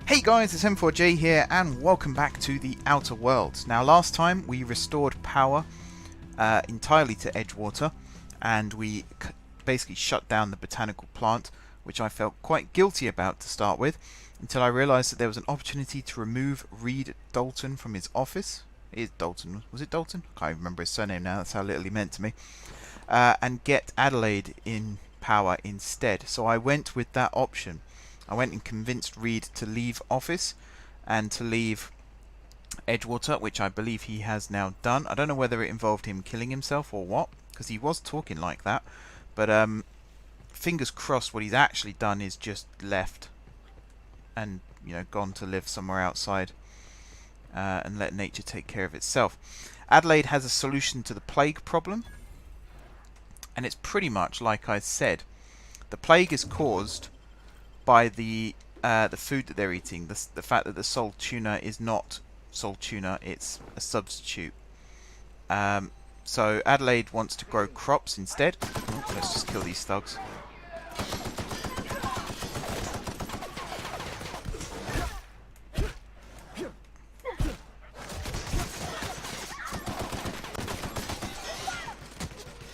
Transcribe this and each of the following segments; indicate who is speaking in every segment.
Speaker 1: Hey guys, it's M4J here and welcome back to the Outer Worlds. Now last time we restored power entirely to Edgewater and we basically shut down the botanical plant, which I felt quite guilty about to start with, until I realised that there was an opportunity to remove Reed Dalton from his office. It is Dalton, was it Dalton? I can't remember his surname now, that's how little he meant to me. And get Adelaide in power instead. So I went with that option. I went and convinced Reed to leave office and to leave Edgewater, which I believe he has now done. I don't know whether it involved him killing himself or what, because he was talking like that. But fingers crossed what he's actually done is just left and, you know, gone to live somewhere outside and let nature take care of itself. Adelaide has a solution to the plague problem, and it's pretty much like I said. The plague is caused by the food that they're eating, the fact that the sole tuna is not sole tuna, it's a substitute. So Adelaide wants to grow crops instead. Oh, let's just kill these thugs.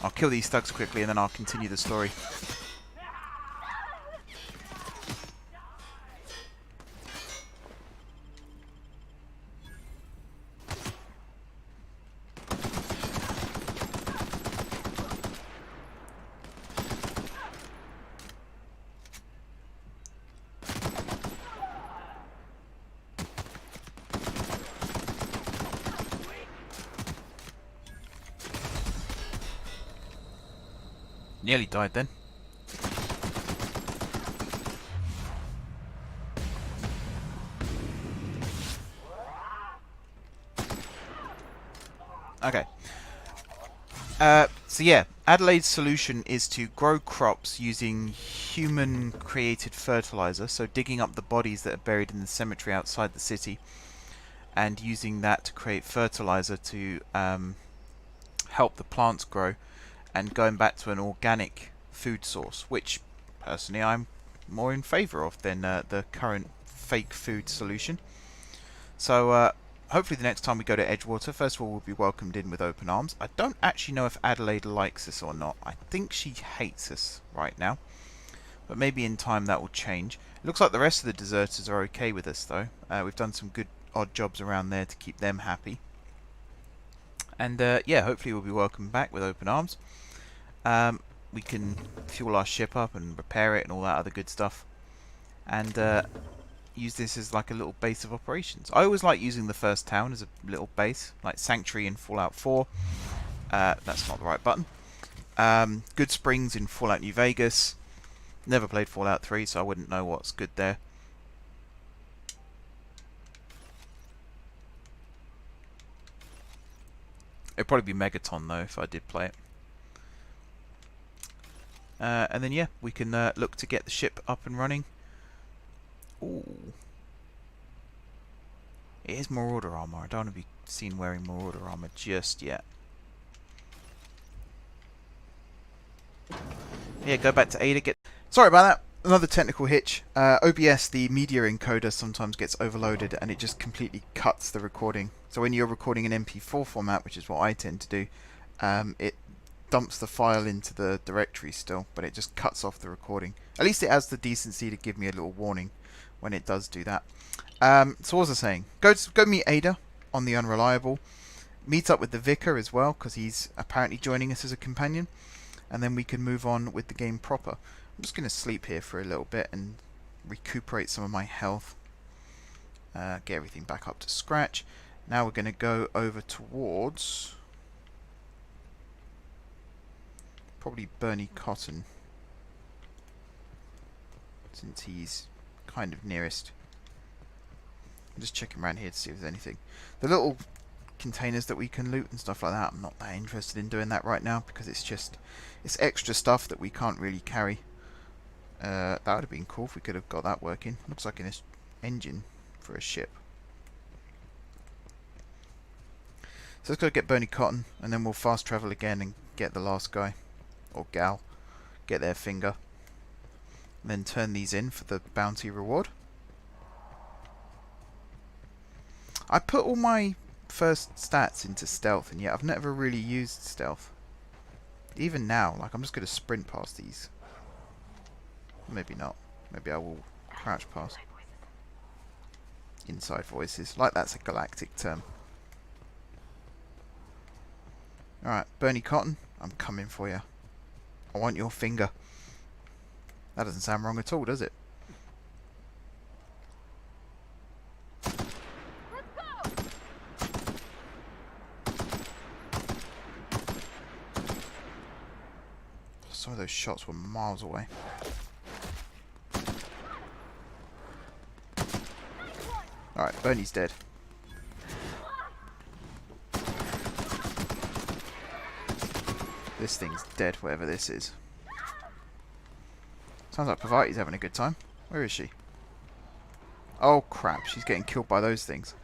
Speaker 1: I'll kill these thugs quickly and then I'll continue the story. Nearly died then. Okay. So yeah, Adelaide's solution is to grow crops using human-created fertilizer, so digging up the bodies that are buried in the cemetery outside the city and using that to create fertilizer to help the plants grow, and going back to an organic food source, which personally I'm more in favour of than the current fake food solution. So hopefully the next time we go to Edgewater, first of all we'll be welcomed in with open arms. I don't actually know if Adelaide likes us or not. I think she hates us right now, but maybe in time that will change. It looks like the rest of the deserters are okay with us though. We've done some good odd jobs around there to keep them happy. And yeah, hopefully we'll be welcomed back with open arms. We can fuel our ship up and repair it and all that other good stuff, and use this as like a little base of operations. I always like using the first town as a little base, like Sanctuary in Fallout 4. That's not the right button. Good Springs in Fallout New Vegas. Never played Fallout 3, so I wouldn't know what's good there. It'd probably be Megaton though if I did play it. And then yeah, we can look to get the ship up and running. Ooh. It is Marauder armor. I don't want to be seen wearing Marauder armor just yet. Yeah, go back to Ada. Sorry about that. Another technical hitch. OBS, the media encoder, sometimes gets overloaded and it just completely cuts the recording. So when you're recording in MP4 format, which is what I tend to do, it dumps the file into the directory still, but it just cuts off the recording. At least it has the decency to give me a little warning when it does do that. So what was I saying? Go meet Ada on the Unreliable. Meet up with the Vicar as well, because he's apparently joining us as a companion. And then we can move on with the game proper. I'm just going to sleep here for a little bit and recuperate some of my health. Get everything back up to scratch. Now we're going to go over towards probably Bernie Cotton, since he's kind of nearest. I'm just checking around here to see if there's anything. The little containers that we can loot and stuff like that, I'm not that interested in doing that right now, because it's extra stuff that we can't really carry. That would have been cool if we could have got that working. Looks like an engine for a ship. So let's go get Bernie Cotton, and then we'll fast travel again and get the last guy. Or gal, get their finger, and then turn these in for the bounty reward. I put all my first stats into stealth, and yet I've never really used stealth. Even now, like, I'm just going to sprint past these. Maybe not. Maybe I will crouch past. Inside voices. Like that's a galactic term. Alright, Bernie Cotton, I'm coming for you. I want your finger. That doesn't sound wrong at all, does it?
Speaker 2: Let's go!
Speaker 1: Some of those shots were miles away. Alright, Bernie's dead. This thing's dead, whatever this is. Sounds like Pavati's having a good time. Where is she? Oh crap, she's getting killed by those things.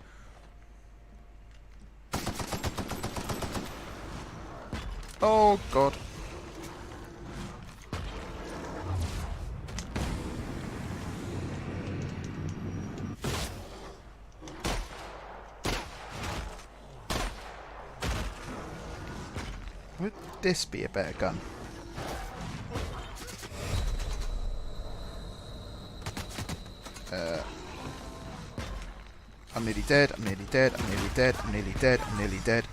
Speaker 1: Oh god. Would this be a better gun? I'm nearly dead, I'm nearly dead, I'm nearly dead, I'm nearly dead, I'm nearly dead.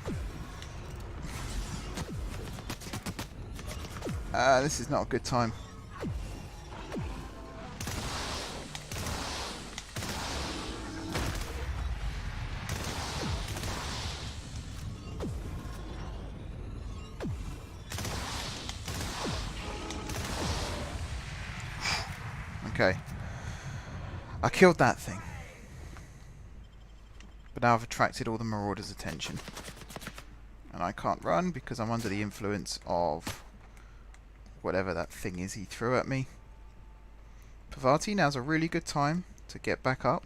Speaker 1: This is not a good time. Okay. I killed that thing. But now I've attracted all the Marauders' attention. And I can't run because I'm under the influence of whatever that thing is he threw at me. Pavati, now's a really good time to get back up.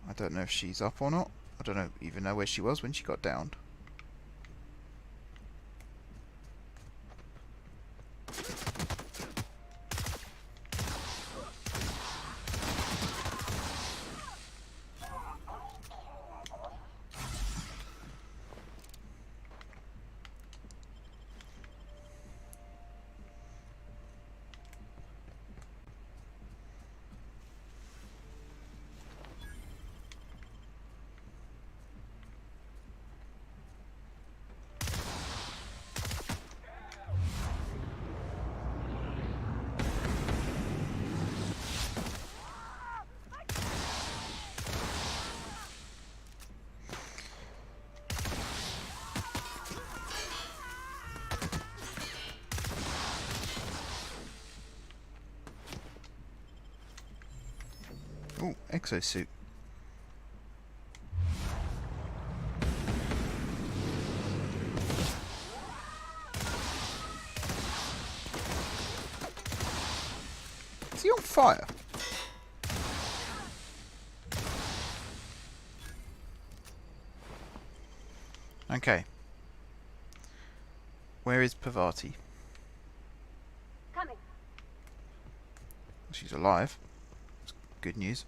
Speaker 1: I don't know if she's up or not. I don't even know where she was when she got downed. Oh, exosuit. Is he on fire? Okay. Where is Pavati?
Speaker 2: Coming.
Speaker 1: She's alive. That's good news.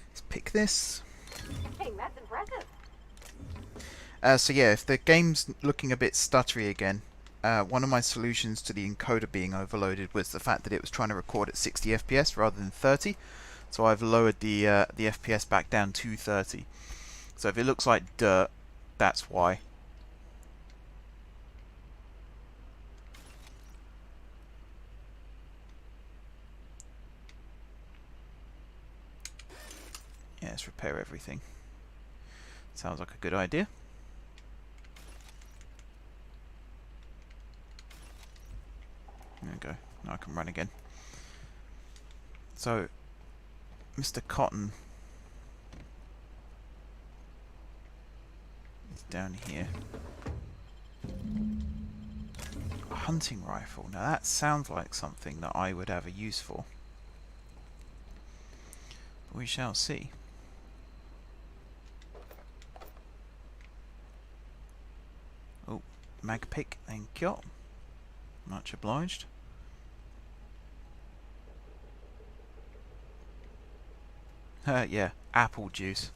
Speaker 1: Let's pick this.
Speaker 2: Hey, that's impressive.
Speaker 1: So yeah, if the game's looking a bit stuttery again, one of my solutions to the encoder being overloaded was the fact that it was trying to record at 60 FPS rather than 30. So I've lowered the FPS back down to 30. So if it looks like dirt, that's why. Yeah, let's repair everything. Sounds like a good idea. There we go. Now I can run again. So, Mr. Cotton is down here. A hunting rifle. Now that sounds like something that I would have a use for. But we shall see. mag pick, thank you. Much obliged. Yeah, apple juice.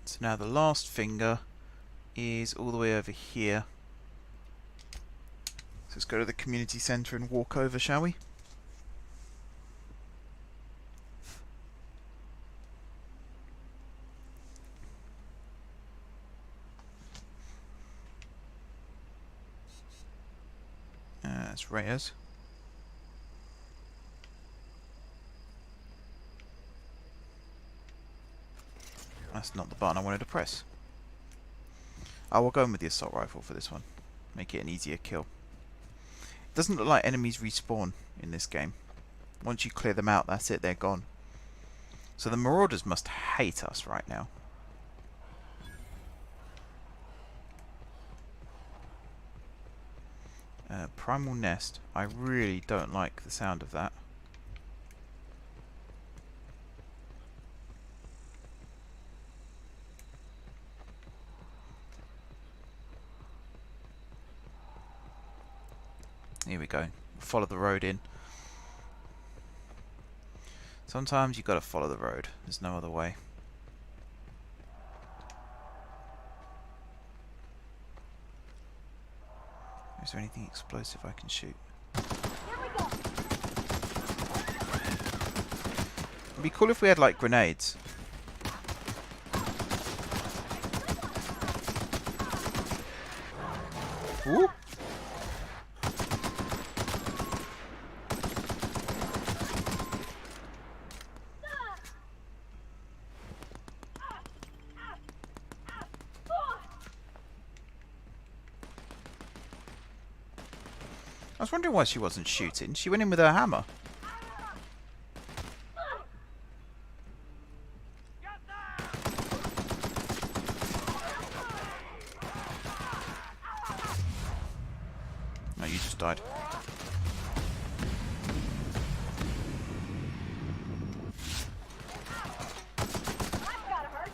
Speaker 1: So now the last finger is all the way over here. So let's go to the community centre and walk over, shall we? That's Reyes. That's not the button I wanted to press. Oh, we'll go in with the assault rifle for this one. Make it an easier kill. It doesn't look like enemies respawn in this game. Once you clear them out, that's it, they're gone. So the Marauders must hate us right now. Primal Nest. I really don't like the sound of that. Here we go. Follow the road in. Sometimes you've got to follow the road. There's no other way. Is there anything explosive I can shoot?
Speaker 2: Here we go.
Speaker 1: It'd be cool if we had like grenades. Ooh. I was wondering why she wasn't shooting. She went in with her hammer. No, you just died.
Speaker 2: That's gotta hurt.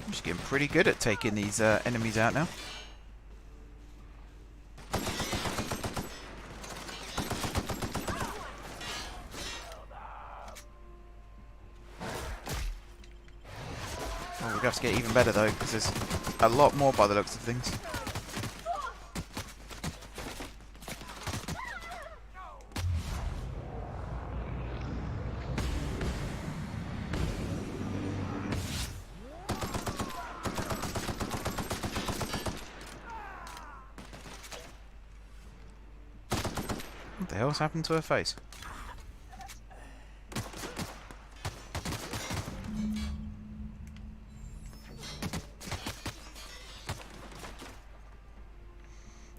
Speaker 1: I'm just getting pretty good at taking these enemies out now. Oh, we're going to have to get even better though, because there's a lot more by the looks of things. What the hell's happened to her face?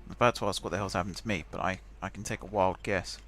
Speaker 1: I was about to ask what the hell's happened to me, but I can take a wild guess.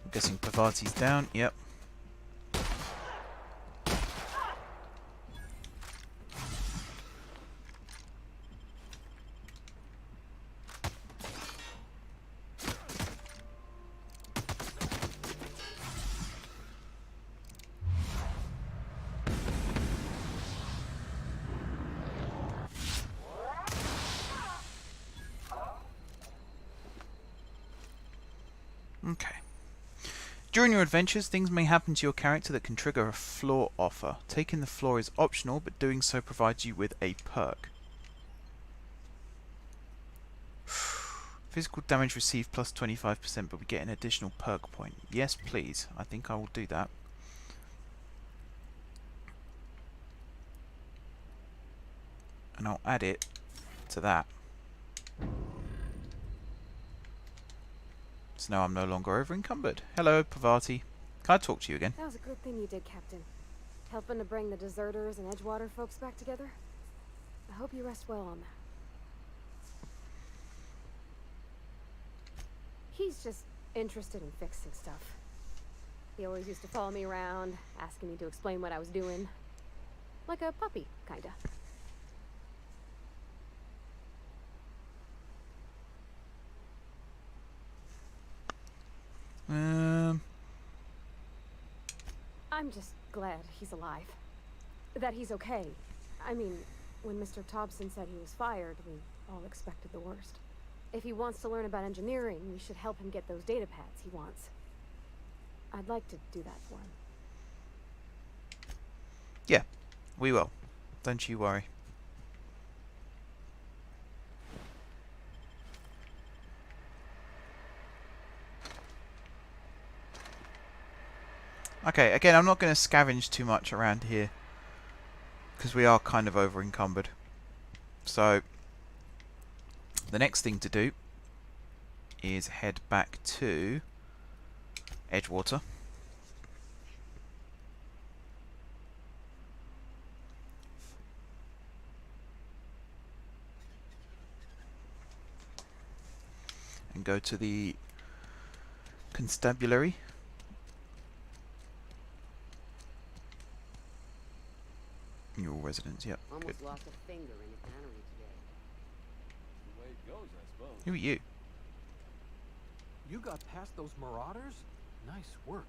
Speaker 1: I'm guessing Pavati's down. Yep. Okay. During your adventures, things may happen to your character that can trigger a floor offer. Taking the floor is optional, but doing so provides you with a perk. Physical damage received plus 25%, but we get an additional perk point. Yes, please. I think I will do that. And I'll add it to that. So now I'm no longer over encumbered. Hello, Pavati. Can I talk to you again?
Speaker 2: That was a good thing you did, Captain. Helping to bring the deserters and Edgewater folks back together. I hope you rest well on that. He's just interested in fixing stuff. He always used to follow me around, asking me to explain what I was doing. Like a puppy, kinda. I'm just glad he's alive. That he's okay. I mean, when Mr. Thompson said he was fired, we all expected the worst. If he wants to learn about engineering, we should help him get those data pads he wants. I'd like to do that for him.
Speaker 1: Yeah, we will. Don't you worry. Okay, again, I'm not going to scavenge too much around here, because we are kind of over encumbered. So, the next thing to do is head back to Edgewater. And go to the constabulary. You're all residents, yep.
Speaker 3: Almost
Speaker 1: Good.
Speaker 3: lost a finger in a cannery today.
Speaker 4: The way it goes, I suppose.
Speaker 1: Who are you?
Speaker 4: You got past those marauders? Nice work.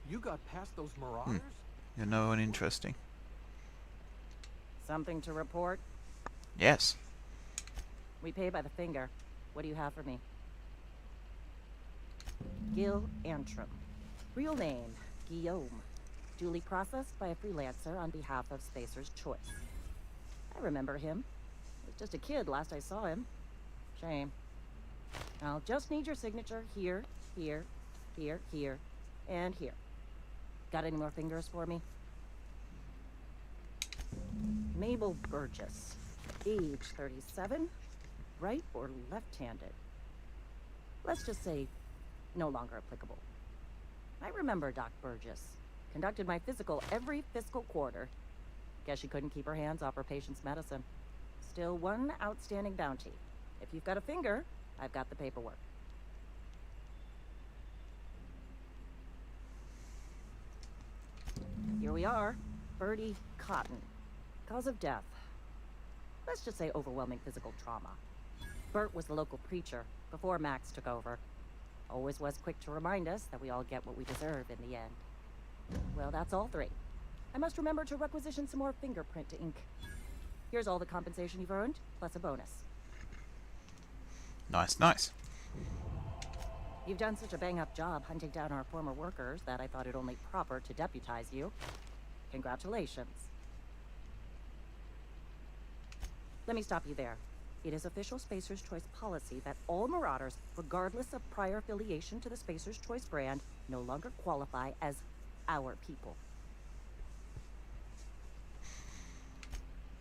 Speaker 4: You got past those marauders?
Speaker 1: You're no one interesting.
Speaker 5: Something to report?
Speaker 1: Yes.
Speaker 5: We pay by the finger. What do you have for me? Gil Antrim. Real name, Guillaume. Duly processed by a freelancer on behalf of Spacer's Choice. I remember him. He was just a kid last I saw him. Shame. I'll just need your signature here, here, here, here, and here. Got any more fingers for me? Mabel Burgess. Age 37. Right or left-handed? Let's just say no longer applicable. I remember Doc Burgess. Conducted my physical every fiscal quarter. Guess she couldn't keep her hands off her patient's medicine. Still one outstanding bounty. If you've got a finger, I've got the paperwork. Here we are. Bertie Cotton. Cause of death. Let's just say overwhelming physical trauma. Bert was the local preacher before Max took over. Always was quick to remind us that we all get what we deserve in the end. Well, that's all three. I must remember to requisition some more fingerprint to ink. Here's all the compensation you've earned, plus a bonus.
Speaker 1: Nice, nice.
Speaker 5: You've done such a bang-up job hunting down our former workers that I thought it only proper to deputize you. Congratulations. Let me stop you there. It is official Spacer's Choice policy that all Marauders, regardless of prior affiliation to the Spacer's Choice brand, no longer qualify as our people.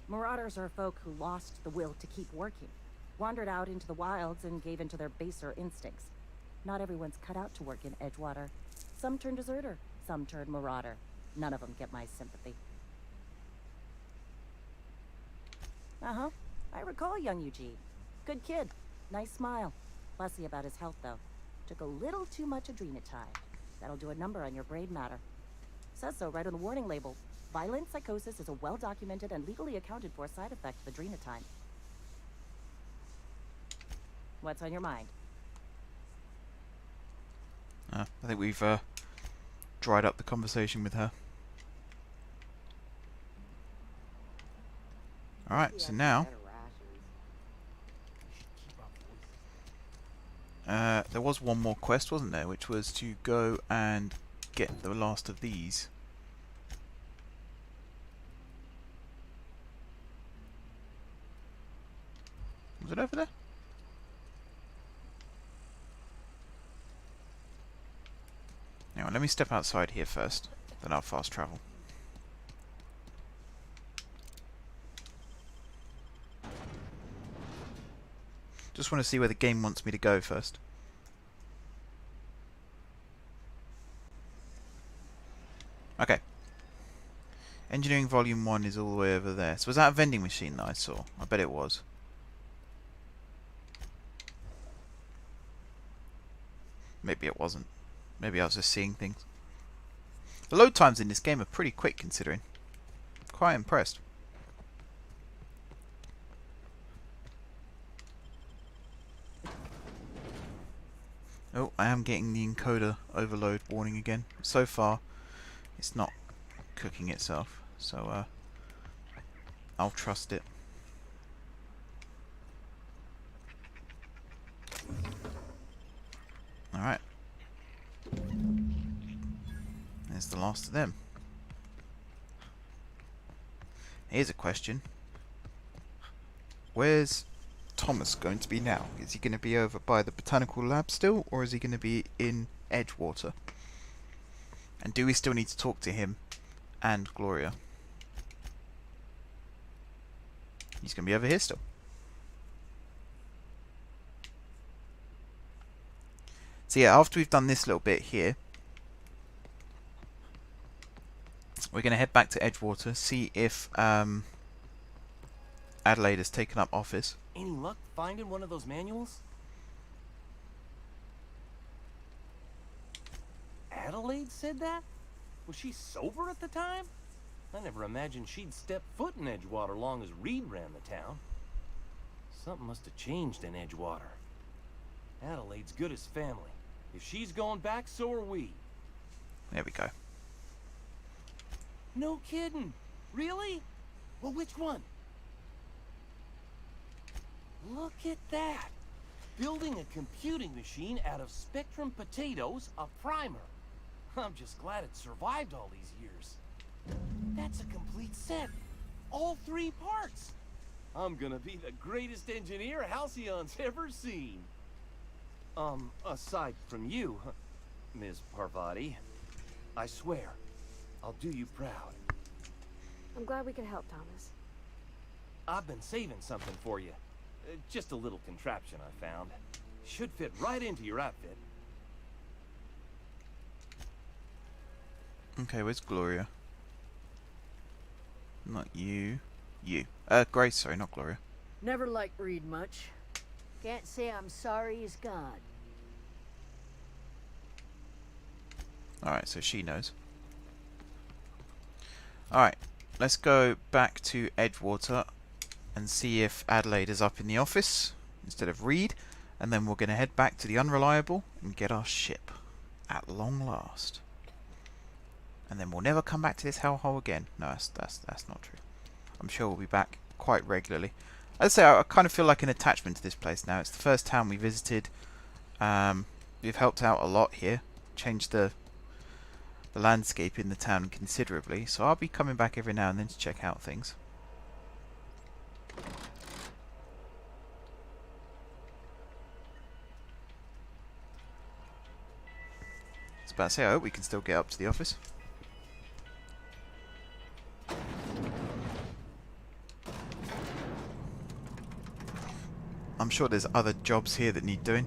Speaker 5: Marauders are folk who lost the will to keep working, wandered out into the wilds and gave into their baser instincts. Not everyone's cut out to work in Edgewater. Some turn deserter, some turn marauder. None of them get my sympathy. Uh-huh. I recall young Eugene. Good kid. Nice smile. Fussy about his health, though. Took a little too much adrenatide. That'll do a number on your brain matter. Says so right on the warning label. Violent psychosis is a well-documented and legally accounted for side effect of adrenatide. What's on your mind?
Speaker 1: I think we've dried up the conversation with her. Alright, so now there was one more quest, wasn't there, which was to go and get the last of these. Was it over there? Hang on, let me step outside here first, then I'll fast travel. Just want to see where the game wants me to go first. Engineering Volume 1 is all the way over there. So was that a vending machine that I saw? I bet it was. Maybe it wasn't. Maybe I was just seeing things. The load times in this game are pretty quick considering. Quite impressed. Oh, I am getting the encoder overload warning again. So far, it's not cooking itself, so I'll trust it. Alright. There's the last of them. Here's a question. Where's Thomas going to be now? Is he going to be over by the botanical lab still, or is he going to be in Edgewater? And do we still need to talk to him and Gloria? He's going to be over here still. So yeah, after we've done this little bit here, we're going to head back to Edgewater, see if Adelaide has taken up office.
Speaker 6: Any luck finding one of those manuals? Adelaide said that? Was she sober at the time? I never imagined she'd step foot in Edgewater long as Reed ran the town. Something must have changed in Edgewater. Adelaide's good as family. If she's going back, so are we.
Speaker 1: There we go.
Speaker 6: No kidding. Really? Well, which one? Look at that. Building a computing machine out of Spectrum potatoes, a primer. I'm just glad it survived all these years. That's a complete set. All 3 parts. I'm gonna be the greatest engineer Halcyon's ever seen. Aside from you, Ms. Parvati, I swear, I'll do you proud.
Speaker 2: I'm glad we could help, Thomas.
Speaker 6: I've been saving something for you. Just a little contraption I found. Should fit right into your outfit.
Speaker 1: Okay, where's Gloria? Not you. You. Grace, sorry, not Gloria.
Speaker 7: Never liked Reed much. Can't say I'm sorry he's gone.
Speaker 1: Alright, so she knows. Alright, let's go back to Edgewater and see if Adelaide is up in the office instead of Reed, and then we're going to head back to the Unreliable and get our ship at long last. And then we'll never come back to this hellhole again. No, that's not true. I'm sure we'll be back quite regularly. I'd say I kind of feel like an attachment to this place now. It's the first town we visited. We've helped out a lot here, changed the landscape in the town considerably, so I'll be coming back every now and then to check out things. I was about to say, I hope we can still get up to the office. I'm sure there's other jobs here that need doing.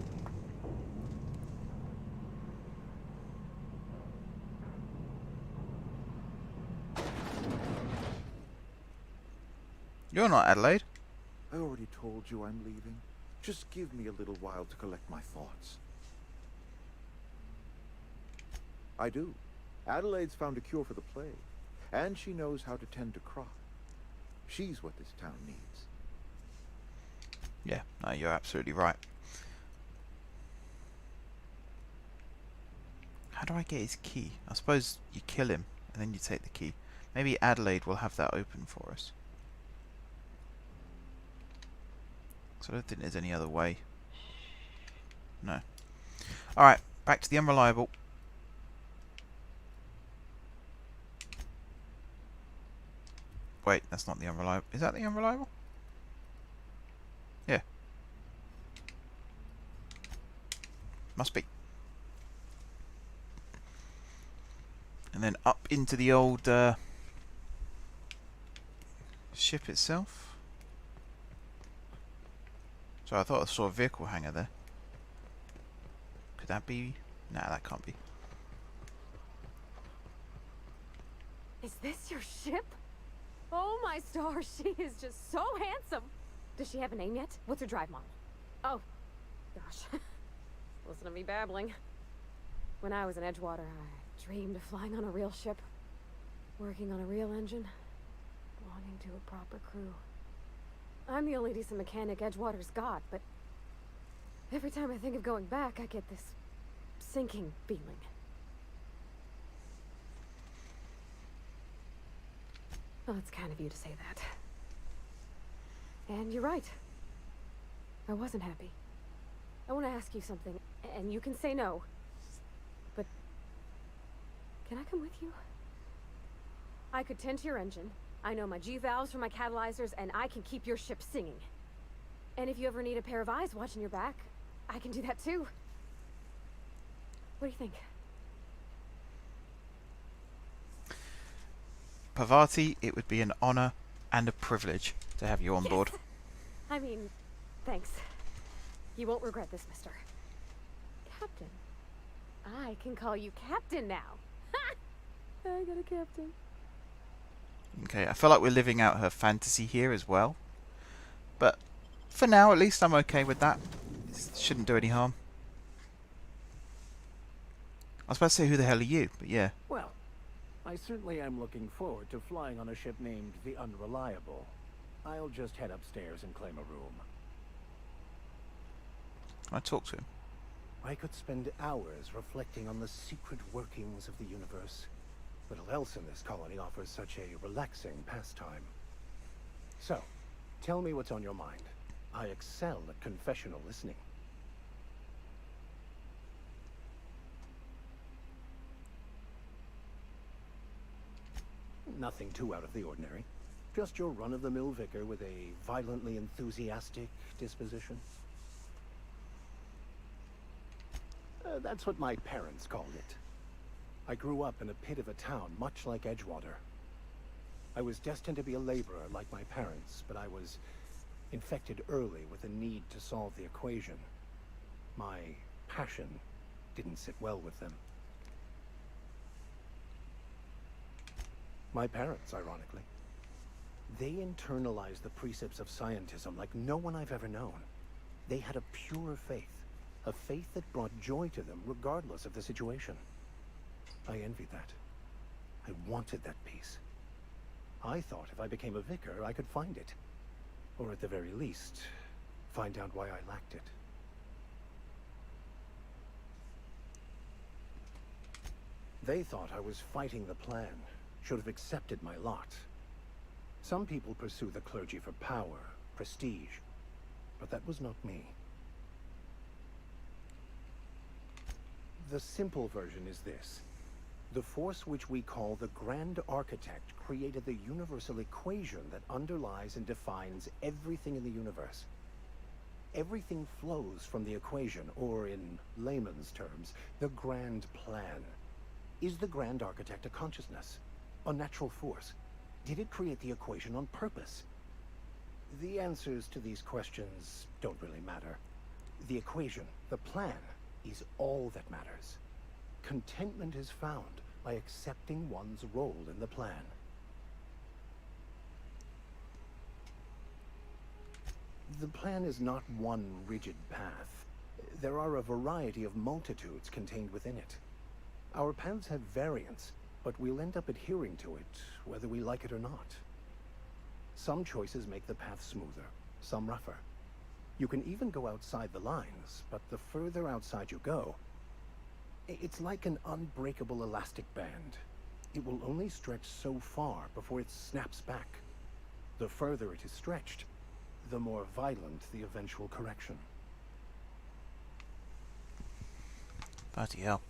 Speaker 1: You're not Adelaide.
Speaker 8: I already told you I'm leaving. Just give me a little while to collect my thoughts. I do. Adelaide's found a cure for the plague, and she knows how to tend to crop. She's what this town needs.
Speaker 1: Yeah, no, you're absolutely right. How do I get his key? I suppose you kill him, and then you take the key. Maybe Adelaide will have that open for us. So I don't think there's any other way. No. Alright, back to the Unreliable. Wait, that's not the Unreliable. Is that the Unreliable? Yeah. Must be. And then up into the old ship itself. So I thought I saw a vehicle hangar there. Could that be? Nah, that can't be.
Speaker 2: Is this your ship? Oh my stars, she is just so handsome. Does she have a name yet? What's her drive model? Oh, gosh. Listen to me babbling. When I was in Edgewater, I dreamed of flying on a real ship, working on a real engine, belonging to a proper crew. I'm the only decent mechanic Edgewater's got, but every time I think of going back, I get this sinking feeling. Well, it's kind of you to say that. And you're right. I wasn't happy. I want to ask you something, and you can say no. But can I come with you? I could tend to your engine. I know my G-valves for my catalyzers, and I can keep your ship singing. And if you ever need a pair of eyes watching your back, I can do that too. What do you think?
Speaker 1: Parvati, it would be an honor and a privilege to have you on board.
Speaker 2: I mean, thanks. You won't regret this, mister. Captain. I can call you Captain now. Ha! I got a captain.
Speaker 1: Okay, I feel like we're living out her fantasy here as well. But for now, at least I'm okay with that. This shouldn't do any harm. I was about to say, who the hell are you? But yeah.
Speaker 9: Well, I certainly am looking forward to flying on a ship named the Unreliable. I'll just head upstairs and claim a room.
Speaker 1: I talk to him.
Speaker 9: I could spend hours reflecting on the secret workings of the universe. Little else in this colony offers such a relaxing pastime. So, tell me what's on your mind. I excel at confessional listening. Nothing too out of the ordinary. Just your run-of-the-mill vicar with a violently enthusiastic disposition. That's what my parents called it. I grew up in a pit of a town, much like Edgewater. I was destined to be a laborer like my parents, but I was infected early with a need to solve the equation. My passion didn't sit well with them. My parents, ironically. They internalized the precepts of scientism like no one I've ever known. They had a pure faith, a faith that brought joy to them regardless of the situation. I envied that. I wanted that peace. I thought if I became a vicar, I could find it. Or at the very least, find out why I lacked it. They thought I was fighting the plan, should have accepted my lot. Some people pursue the clergy for power, prestige, but that was not me. The simple version is this. The force which we call the Grand Architect created the universal equation that underlies and defines everything in the universe. Everything flows from the equation, or in layman's terms, the grand plan. Is the Grand Architect a consciousness? A natural force? Did it create the equation on purpose? The answers to these questions don't really matter. The equation, the plan, is all that matters. Contentment is found by accepting one's role in the plan. The plan is not one rigid path. There are a variety of multitudes contained within it. Our paths have variance, but we'll end up adhering to it, whether we like it or not. Some choices make the path smoother, some rougher. You can even go outside the lines, but the further outside you go, it's like an unbreakable elastic band. It will only stretch so far before it snaps back. The further it is stretched, the more violent the eventual correction.
Speaker 1: Bloody hell.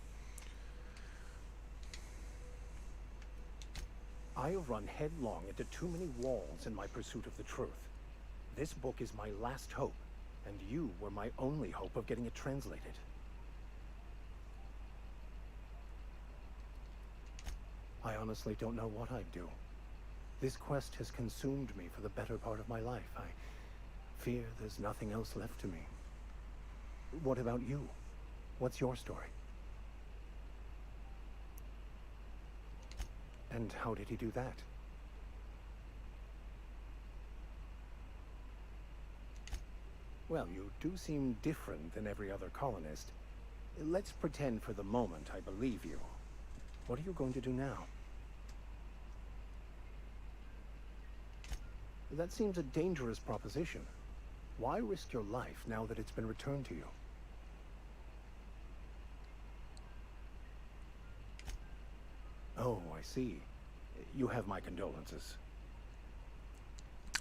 Speaker 9: I have run headlong into too many walls in my pursuit of the truth. This book is my last hope, and you were my only hope of getting it translated. I honestly don't know what I'd do. This quest has consumed me for the better part of my life. I fear there's nothing else left to me. What about you? What's your story? And how did he do that? Well, you do seem different than every other colonist. Let's pretend for the moment I believe you. What are you going to do now? That seems a dangerous proposition. Why risk your life now that it's been returned to you? Oh, I see. You have my condolences.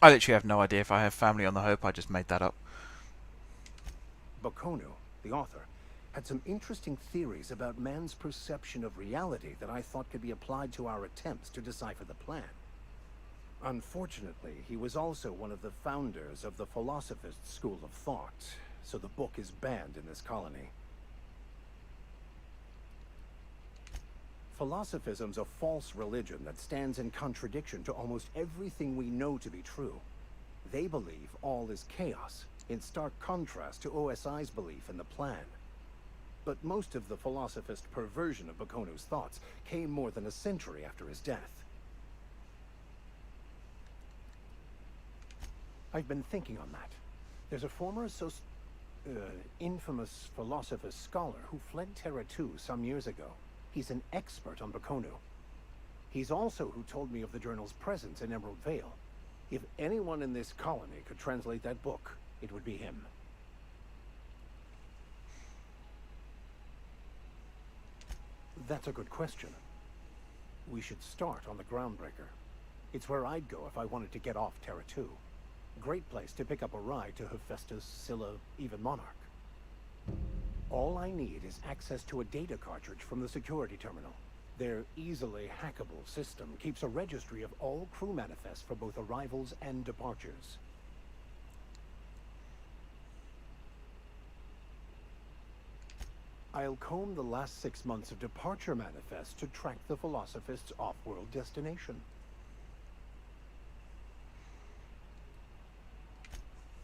Speaker 1: I literally have no idea if I have family on the Hope. I just made that up.
Speaker 9: Bakonu, the author, had some interesting theories about man's perception of reality that I thought could be applied to our attempts to decipher the plan. Unfortunately, he was also one of the founders of the Philosophist school of thought, so the book is banned in this colony. Philosophism's a false religion that stands in contradiction to almost everything we know to be true. They believe all is chaos, in stark contrast to OSI's belief in the plan. But most of the Philosophist perversion of Bakonu's thoughts came more than a century after his death. I've been thinking on that. There's a former infamous Philosophist scholar who fled Terra 2 some years ago. He's an expert on Bakonu. He's also who told me of the journal's presence in Emerald Vale. If anyone in this colony could translate that book, it would be him. That's a good question. We should start on the Groundbreaker. It's where I'd go if I wanted to get off Terra 2. Great place to pick up a ride to Hephaestus, Scylla, even Monarch. All I need is access to a data cartridge from the security terminal. Their easily hackable system keeps a registry of all crew manifests for both arrivals and departures. I'll comb the last 6 months of departure manifests to track the Philosophist's off-world destination.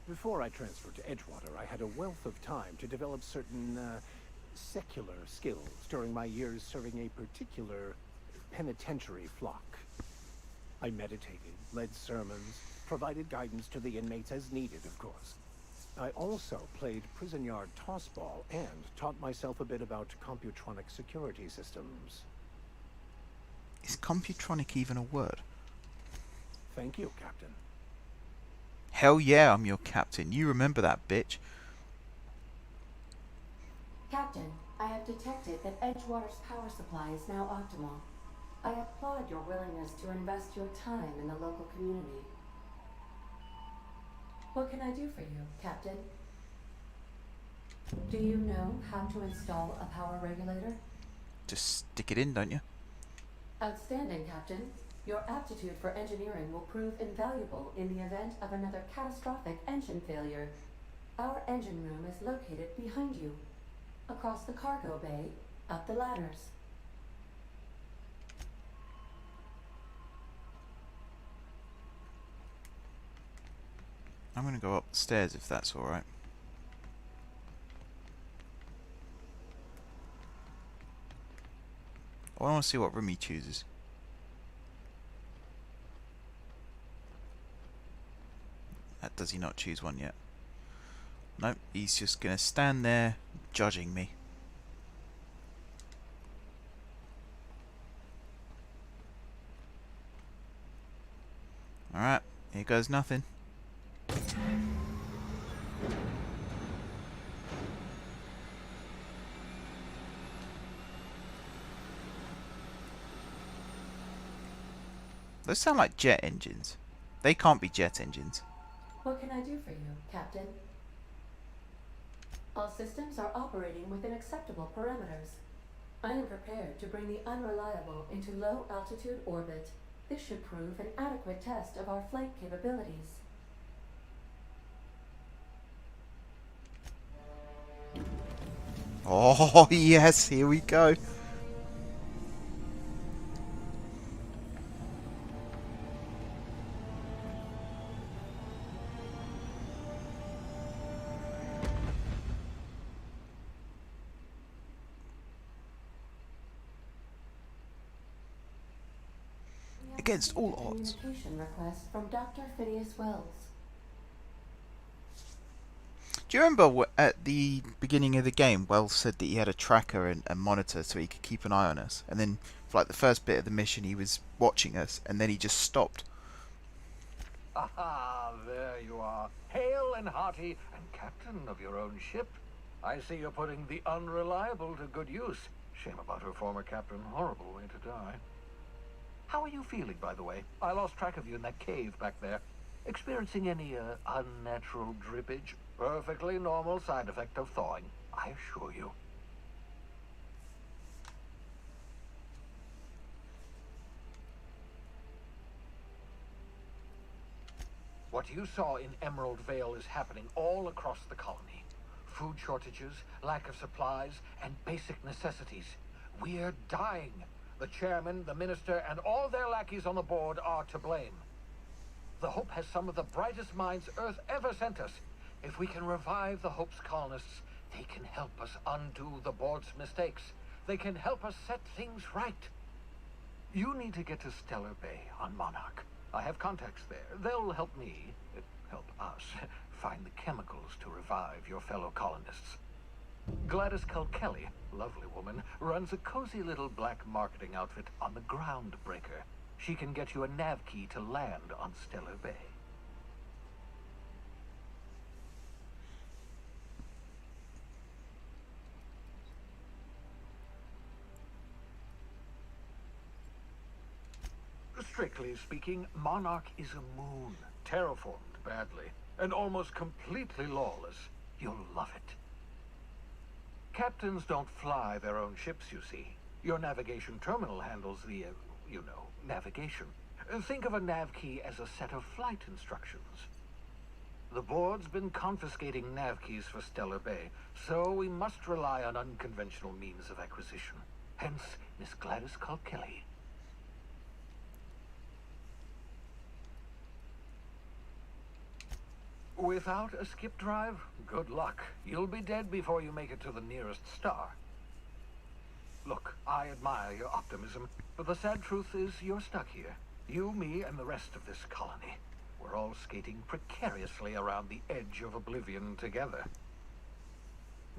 Speaker 9: Before I transferred to Edgewater, I had a wealth of time to develop certain, secular skills during my years serving a particular penitentiary flock. I meditated, led sermons, provided guidance to the inmates as needed, of course. I also played prison yard tossball and taught myself a bit about computronic security systems.
Speaker 1: Is computronic even a word?
Speaker 9: Thank you, Captain.
Speaker 1: Hell yeah, I'm your captain. You remember that, bitch.
Speaker 10: Captain, I have detected that Edgewater's power supply is now optimal. I applaud your willingness to invest your time in the local community. What can I do for you, Captain? Do you know how to install a power regulator?
Speaker 1: Just stick it in, don't you?
Speaker 10: Outstanding, Captain. Your aptitude for engineering will prove invaluable in the event of another catastrophic engine failure. Our engine room is located behind you, across the cargo bay, up the ladders.
Speaker 1: I'm gonna go up the stairs if that's alright. I want to see what room he chooses. Does he not choose one yet? Nope, he's just gonna stand there judging me. Alright, here goes nothing. Those sound like jet engines. They can't be jet engines.
Speaker 10: What can I do for you, Captain? All systems are operating within acceptable parameters. I am prepared to bring the Unreliable into low-altitude orbit. This should prove an adequate test of our flight capabilities.
Speaker 1: Oh yes, here we go. Against all odds.
Speaker 10: Communication request from Dr. Phineas Wells.
Speaker 1: Do you remember at the beginning of the game, Wells said that he had a tracker and a monitor so he could keep an eye on us, and then for like the first bit of the mission he was watching us, and then he just stopped.
Speaker 11: Aha, there you are, hale and hearty, and captain of your own ship. I see you're putting the Unreliable to good use. Shame about her former captain, horrible way to die. How are you feeling, by the way? I lost track of you in that cave back there. Experiencing any, unnatural drippage? Perfectly normal side effect of thawing, I assure you. What you saw in Emerald Vale is happening all across the colony. Food shortages, lack of supplies, and basic necessities. We're dying. The chairman, the minister, and all their lackeys on the board are to blame. The Hope has some of the brightest minds Earth ever sent us. If we can revive the Hope's colonists, they can help us undo the board's mistakes. They can help us set things right. You need to get to Stellar Bay on Monarch. I have contacts there. They'll help me, help us, find the chemicals to revive your fellow colonists. Gladys Kelly, lovely woman, runs a cozy little black marketing outfit on the Groundbreaker. She can get you a nav key to land on Stellar Bay. Strictly speaking, Monarch is a moon, terraformed badly, and almost completely lawless. You'll love it. Captains don't fly their own ships, you see. Your navigation terminal handles the, navigation. Think of a nav key as a set of flight instructions. The board's been confiscating nav keys for Stellar Bay, so we must rely on unconventional means of acquisition. Hence, Miss Gladys Kelly. Without a skip drive, good luck. You'll be dead before you make it to the nearest star. Look, I admire your optimism, but the sad truth is you're stuck here. You, me, and the rest of this colony. We're all skating precariously around the edge of oblivion together.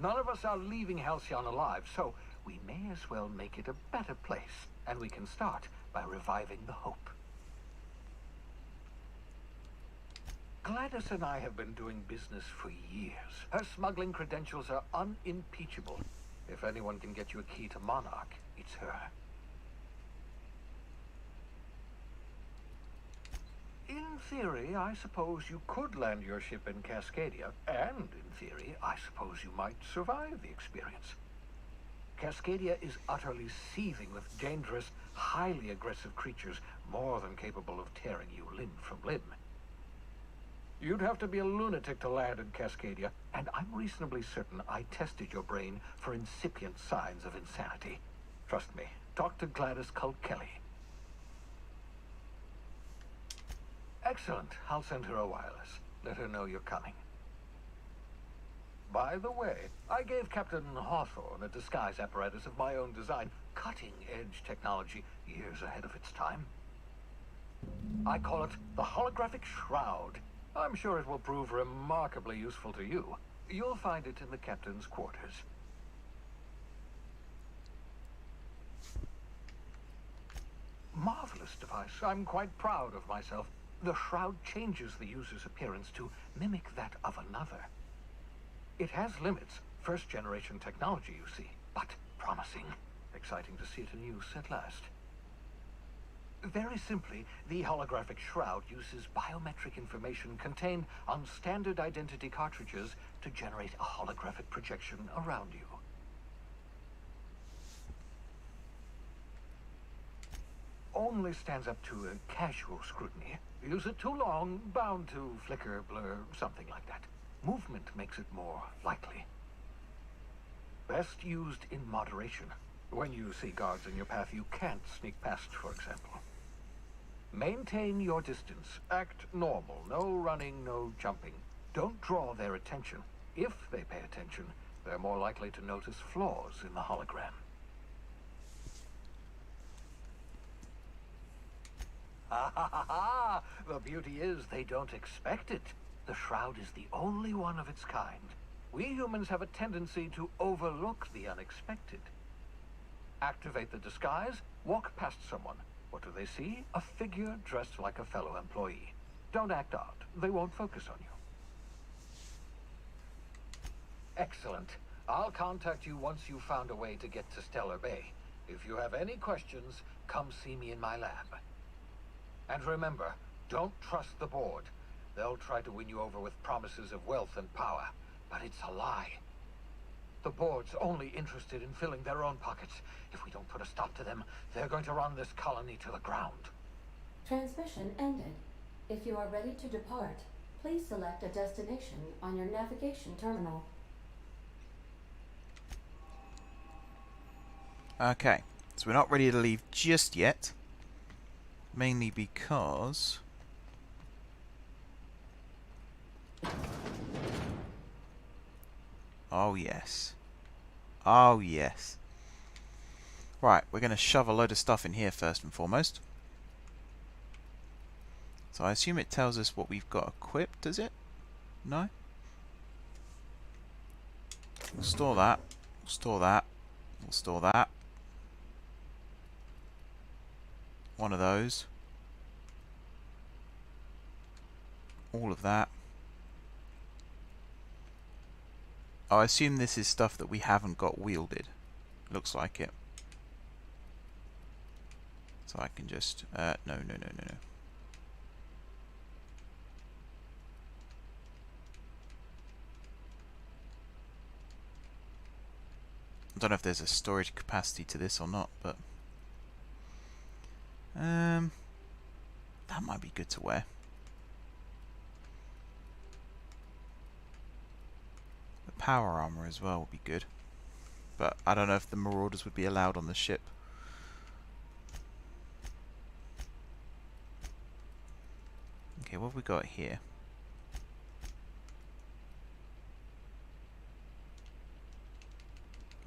Speaker 11: None of us are leaving Halcyon alive, so we may as well make it a better place, and we can start by reviving the Hope. Gladys and I have been doing business for years. Her smuggling credentials are unimpeachable. If anyone can get you a key to Monarch, it's her. In theory, I suppose you could land your ship in Cascadia, and in theory, I suppose you might survive the experience. Cascadia is utterly seething with dangerous, highly aggressive creatures, more than capable of tearing you limb from limb. You'd have to be a lunatic to land in Cascadia, and I'm reasonably certain I tested your brain for incipient signs of insanity. Trust me, talk to Gladys Kelly. Excellent. I'll send her a wireless. Let her know you're coming. By the way, I gave Captain Hawthorne a disguise apparatus of my own design, cutting-edge technology, years ahead of its time. I call it the Holographic Shroud. I'm sure it will prove remarkably useful to you. You'll find it in the captain's quarters. Marvelous device. I'm quite proud of myself. The shroud changes the user's appearance to mimic that of another. It has limits. First-generation technology, you see, but promising. Exciting to see it in use at last. Very simply, the holographic shroud uses biometric information contained on standard identity cartridges to generate a holographic projection around you. Only stands up to a casual scrutiny. Use it too long, bound to flicker, blur, something like that. Movement makes it more likely. Best used in moderation. When you see guards in your path you can't sneak past, for example. Maintain your distance. Act normal. No running, no jumping. Don't draw their attention. If they pay attention, they're more likely to notice flaws in the hologram. Ha ha ha ha! The beauty is they don't expect it. The shroud is the only one of its kind. We humans have a tendency to overlook the unexpected. Activate the disguise, walk past someone. What do they see? A figure dressed like a fellow employee. Don't act out. They won't focus on you. Excellent. I'll contact you once you've found a way to get to Stellar Bay. If you have any questions, come see me in my lab. And remember, don't trust the board. They'll try to win you over with promises of wealth and power, but it's a lie. The board's only interested in filling their own pockets. If we don't put a stop to them, they're going to run this colony to the ground.
Speaker 10: Transmission ended. If you are ready to depart, please select a destination on your navigation terminal.
Speaker 1: Okay, so we're not ready to leave just yet. Mainly because... oh yes. Oh yes. Right, we're going to shove a load of stuff in here first and foremost. So I assume it tells us what we've got equipped, does it? No? We'll store that. We'll store that. We'll store that. One of those. All of that. Oh, I assume this is stuff that we haven't got wielded. Looks like it. So I can just... no. I don't know if there's a storage capacity to this or not, but... that might be good to wear. The power armor as well would be good. But I don't know if the Marauders would be allowed on the ship. Okay, what have we got here?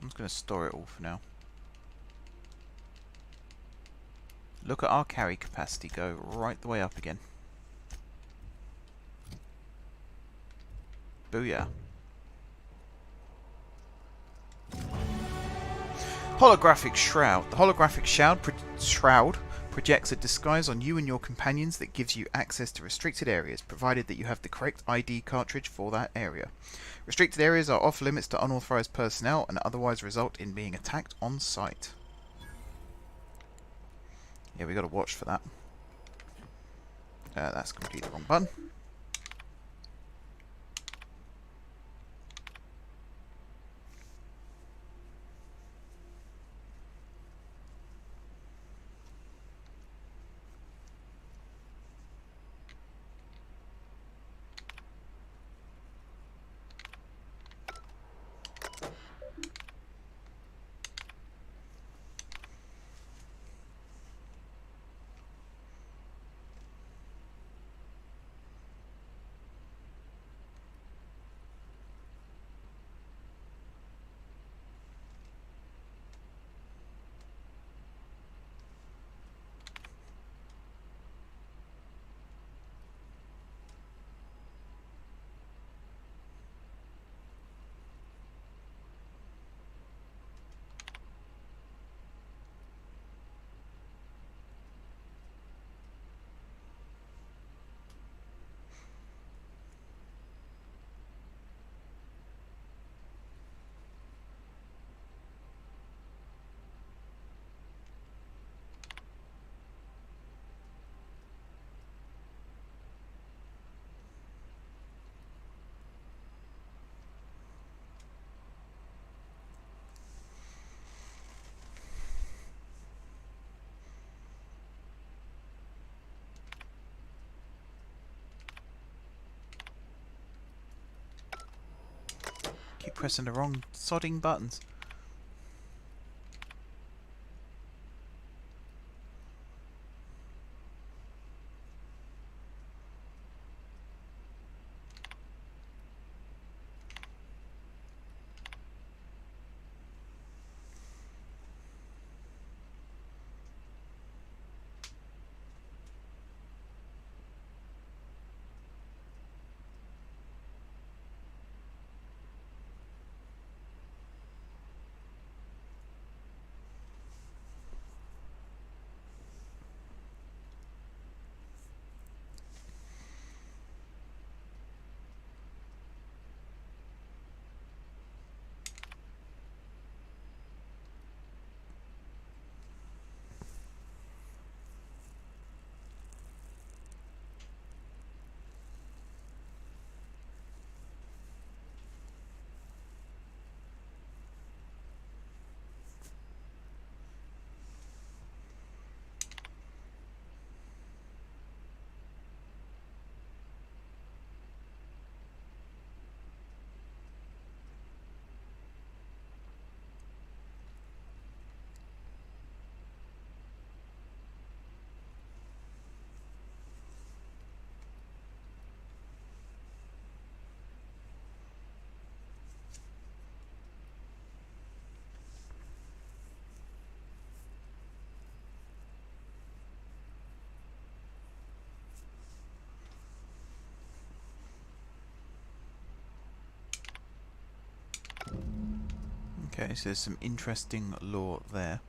Speaker 1: I'm just going to store it all for now. Look at our carry capacity go right the way up again. Booyah. Holographic Shroud. The holographic shroud projects a disguise on you and your companions that gives you access to restricted areas, provided that you have the correct ID cartridge for that area. Restricted areas are off limits to unauthorized personnel and otherwise result in being attacked on sight. Yeah, we got to watch for that. That's completely the wrong button. Keep pressing the wrong sodding buttons. Okay, so there's some interesting lore there.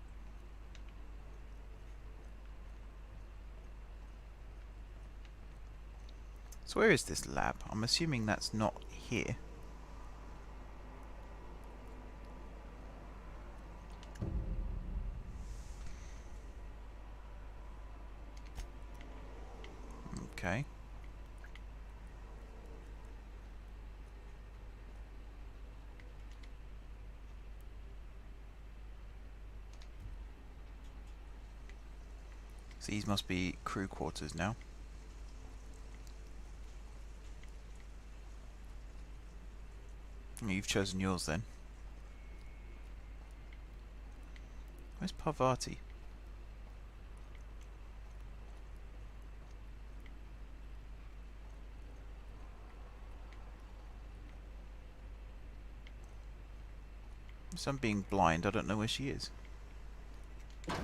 Speaker 1: So where is this lab? I'm assuming that's not here. Okay. So these must be crew quarters now. You've chosen yours then. Where's Parvati? So I'm being blind, I don't know where she is. I'm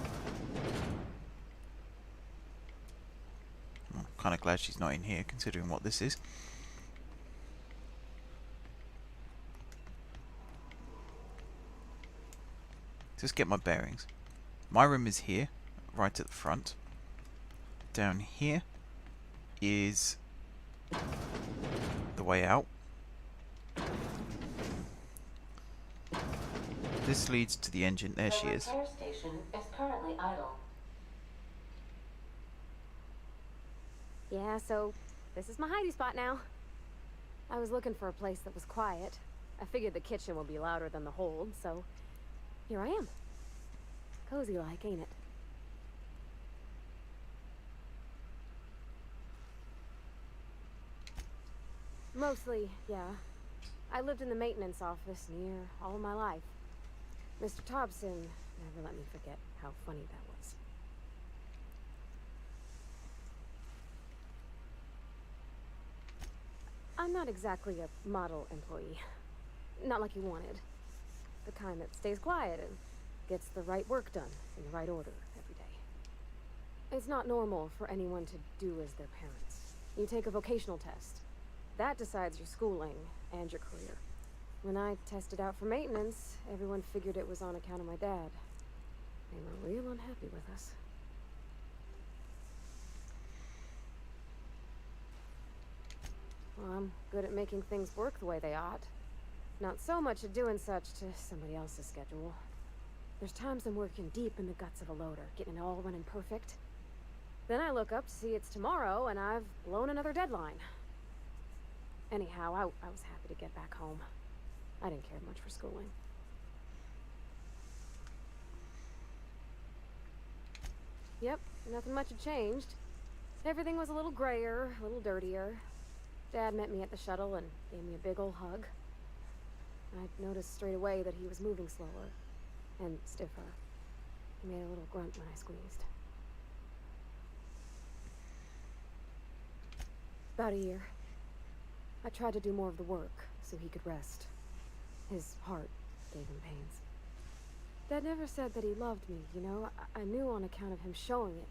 Speaker 1: kind of glad she's not in here, considering what this is. Just get my bearings. My room is here, right at the front. Down here is the way out. This leads to the engine. There she is.
Speaker 10: The repair station is currently idle.
Speaker 2: Yeah, so this is my hidey spot now. I was looking for a place that was quiet. I figured the kitchen would be louder than the hold, so here I am. Cozy like, ain't it? Mostly, yeah. I lived in the maintenance office near all of my life. Mr. Thompson never let me forget how funny that was. I'm not exactly a model employee. Not like you wanted. The kind that stays quiet and gets the right work done in the right order every day. It's not normal for anyone to do as their parents. You take a vocational test. That decides your schooling and your career. When I tested out for maintenance, everyone figured it was on account of my dad. They were real unhappy with us. Well, I'm good at making things work the way they ought. Not so much at doing such to somebody else's schedule. There's times I'm working deep in the guts of a loader, getting it all running perfect. Then I look up to see it's tomorrow and I've blown another deadline. Anyhow, I was happy to get back home. I didn't care much for schooling. Yep, nothing much had changed. Everything was a little grayer, a little dirtier. Dad met me at the shuttle and gave me a big ol' hug. I noticed straight away that he was moving slower and stiffer. He made a little grunt when I squeezed. About a year. I tried to do more of the work so he could rest. His heart gave him pains. Dad never said that he loved me, you know? I knew on account of him showing it.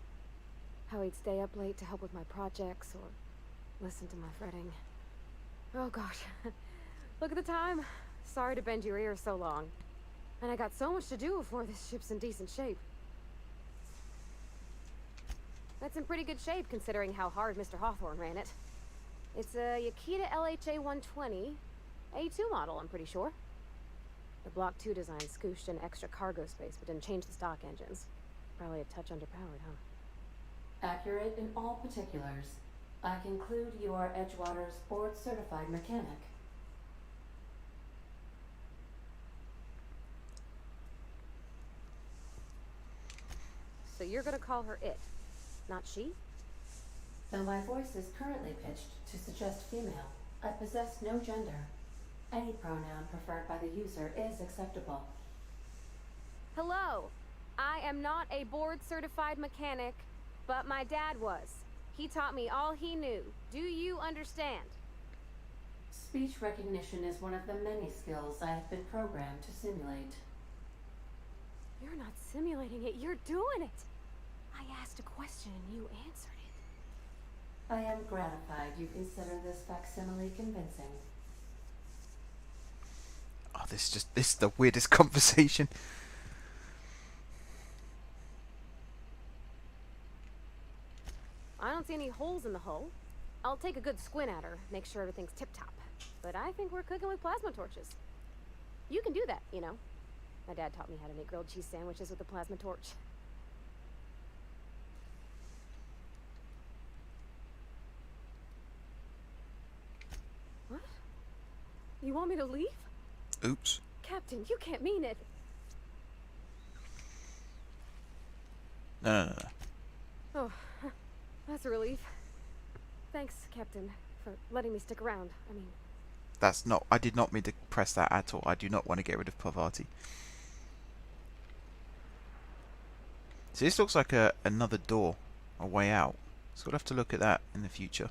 Speaker 2: How he'd stay up late to help with my projects or listen to my fretting. Oh gosh. Look at the time. Sorry to bend your ear so long. And I got so much to do before this ship's in decent shape. That's in pretty good shape considering how hard Mr. Hawthorne ran it. It's a Yakita LHA 120, A2 model, I'm pretty sure. The Block 2 design scooshed in extra cargo space but didn't change the stock engines. Probably a touch underpowered, huh?
Speaker 10: Accurate in all particulars. I conclude you are Edgewater's board-certified mechanic.
Speaker 2: So you're gonna call her it, not she?
Speaker 10: Though my voice is currently pitched to suggest female, I possess no gender. Any pronoun preferred by the user is acceptable.
Speaker 2: Hello! I am not a board-certified mechanic, but my dad was. He taught me all he knew. Do you understand?
Speaker 10: Speech recognition is one of the many skills I have been programmed to simulate.
Speaker 2: You're not simulating it, you're doing it! I asked a question and you answered it.
Speaker 10: I am gratified you consider this facsimile convincing.
Speaker 1: Are this is the weirdest conversation.
Speaker 2: I don't see any holes in the hull. I'll take a good squint at her, make sure everything's tip-top. But I think we're cooking with plasma torches. You can do that, you know. My dad taught me how to make grilled cheese sandwiches with a plasma torch. What? You want me to leave?
Speaker 1: Oops.
Speaker 2: Captain, you can't mean it.
Speaker 1: No.
Speaker 2: Oh, that's a relief. Thanks, Captain, for letting me stick around. I mean...
Speaker 1: That's not... I did not mean to press that at all. I do not want to get rid of Parvati. So this looks like another door. A way out. So we'll have to look at that in the future.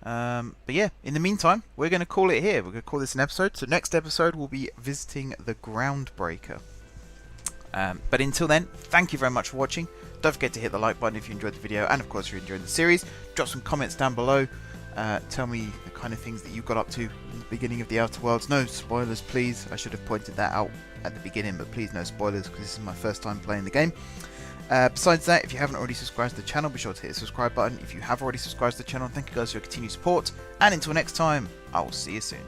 Speaker 1: But yeah, in the meantime, we're going to call it here. We're going to call this an episode. So next episode, we'll be visiting the Groundbreaker. But until then, thank you very much for watching. Don't forget to hit the like button if you enjoyed the video, and of course if you're enjoying the series. Drop some comments down below. Tell me the kind of things that you got up to in the beginning of the Outer Worlds. No spoilers, please. I should have pointed that out at the beginning, but please no spoilers, because this is my first time playing the game. Besides that, if you haven't already subscribed to the channel, be sure to hit the subscribe button. If you have already subscribed to the channel, thank you guys for your continued support. And until next time, I will see you soon.